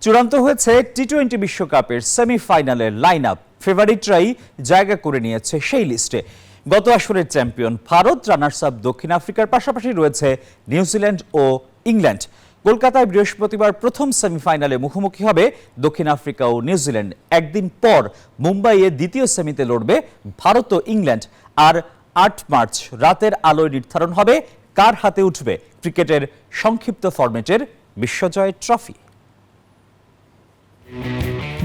চূড়ান্ত হয়েছে টি-20 বিশ্বকাপের সেমিফাইনালের লাইন আপ। ফেভারিটরাই জায়গা করে নিয়েছে সেই লিস্টে। গত আসরের চ্যাম্পিয়ন ভারত, রানার্স আপ দক্ষিণ আফ্রিকার পাশাপাশি রয়েছে নিউজিল্যান্ড ও ইংল্যান্ড। কলকাতায় বৃহস্পতিবার প্রথম সেমিফাইনালে মুখোমুখি হবে দক্ষিণ আফ্রিকা ও নিউজিল্যান্ড। একদিন পর মুম্বাইয়ে দ্বিতীয় সেমিতে লড়বে ভারত ও ইংল্যান্ড। আর ৮ মার্চ রাতের আলোয় নির্ধারণ হবে কার হাতে উঠবে ক্রিকেটের সংক্ষিপ্ত ফরম্যাটের বিশ্বজয় ট্রফি।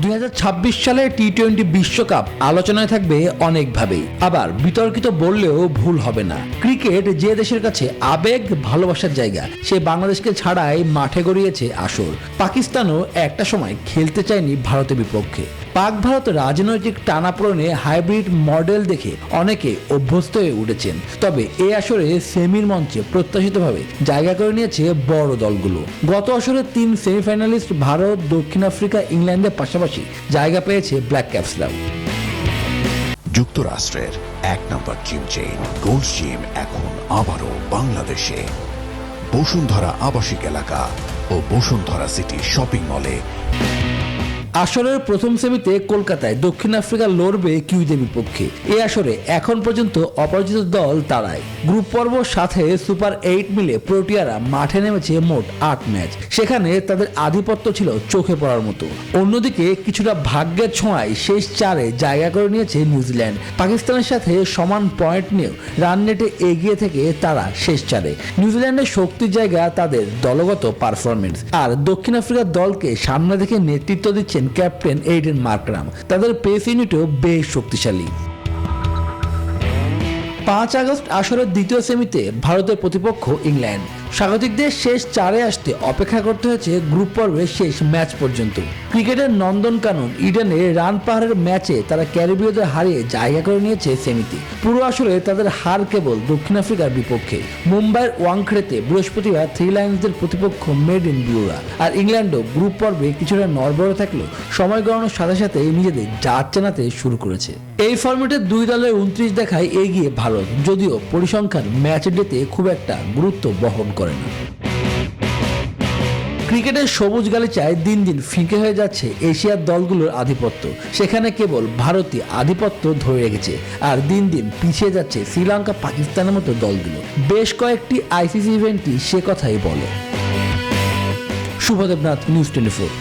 2026 সালে টি-20 বিশ্বকাপ আলোচনায় থাকবে অনেকভাবেই, আবার বিতর্কিত বললেও ভুল হবে না। ক্রিকেট যে দেশের কাছে আবেগ ভালোবাসার জায়গা, সে বাংলাদেশকে ছাড়াই মাঠে গড়িয়েছে আসর। পাকিস্তানও একটা সময় খেলতে চায়নি ভারতের বিপক্ষে। পাক ভারত রাজনৈতিক টানাপোড়েনে হাইব্রিড মডেল দেখে অনেকে অভ্যস্ত হয়ে উঠেছেন। তবে এই আসরে সেমির মঞ্চে প্রত্যাশিতভাবে জায়গা করে নিয়েছে বড় দলগুলো। গত আসরে 3 সেমিফাইনালিস্ট ভারত, দক্ষিণ আফ্রিকা, ইংল্যান্ডের পাশাপাশি জায়গা পেয়েছে ব্ল্যাক ক্যাপসরাও। যুক্তরাষ্ট্রের 1 নম্বর জিম চেইন গোল্ড জিম এখন আবারও বাংলাদেশে। বসুন্ধরা আবাসিক এলাকা ও বসুন্ধরা সিটি শপিং মলে। আসরের প্রথম সেমিতে কলকাতায় দক্ষিণ আফ্রিকা লড়বে কিউইদের বিপক্ষে। এই আসরে এখন পর্যন্ত অপরাজিত দল তারাই। গ্রুপ পর্ব সাথে সুপার 8 মিলে প্রোটিয়ারা মাঠে নেমেছে মোট 8 ম্যাচ। সেখানে তাদের আধিপত্য ছিল চোখে পড়ার মতো। অন্যদিকে কিছুটা ভাগ্যের ছোঁয়ায় শেষ 4-এ জায়গা করে নিয়েছে নিউজিল্যান্ড। পাকিস্তানের সাথে সমান পয়েন্ট নিয়েও রান নেটে এগিয়ে থেকে তারা শেষ 4-এ। নিউজিল্যান্ডের শক্তির জায়গা তাদের দলগত পারফরমেন্স। আর দক্ষিণ আফ্রিকার দলকে সামনে থেকে নেতৃত্ব দিচ্ছে ক্যাপ্টেন এইডেন মার্করাম। তাদের পেস ইউনিটও বেশ শক্তিশালী। 5 আগস্ট আসরের দ্বিতীয় সেমিতে ভারতের প্রতিপক্ষ ইংল্যান্ড। স্বাগতিকদের শেষ 4-এ আসতে অপেক্ষা করতে হয়েছে গ্রুপ পর্বের শেষ ম্যাচ পর্যন্ত। ক্রিকেটের নন্দনকানন ইডেনে রান পাহাড়ের ম্যাচে তারা ক্যারিবীয়দের হারিয়ে জায়গা করে নিয়েছে সেমিতে। পুরো আসরে তাদের হার কেবল দক্ষিণ আফ্রিকার বিপক্ষে। মুম্বাইয়ের ওয়াংখেড়েতে বৃহস্পতিবার 3 লায়ন্সদের প্রতিপক্ষ মেড ইন ব্লুরা। আর ইংল্যান্ডও গ্রুপ পর্বে কিছুটা নড়বড়ে থাকলেও সময় গড়ানোর সাথে সাথে নিজেদের জাত চেনাতে শুরু করেছে। এই ফরম্যাটে 2 দলের 29 দেখায় এগিয়ে ভারত, যদিও পরিসংখ্যান ম্যাচ ডেতে খুব একটা গুরুত্ব বহন করে না। ক্রিকেটের সবুজ গালিচায় দিন দিন ফিকে হয়ে যাচ্ছে এশিয়ার দলগুলোর আধিপত্য। সেখানে কেবল ভারতীয় আধিপত্য ধরে রেখেছে, আর দিন দিন পিছিয়ে যাচ্ছে শ্রীলঙ্কা, পাকিস্তানের মতো দলগুলো। বেশ কয়েকটি আইসিসি ইভেন্টই সে কথাই বলে। শুভদেবনাথ, নিউজ 24।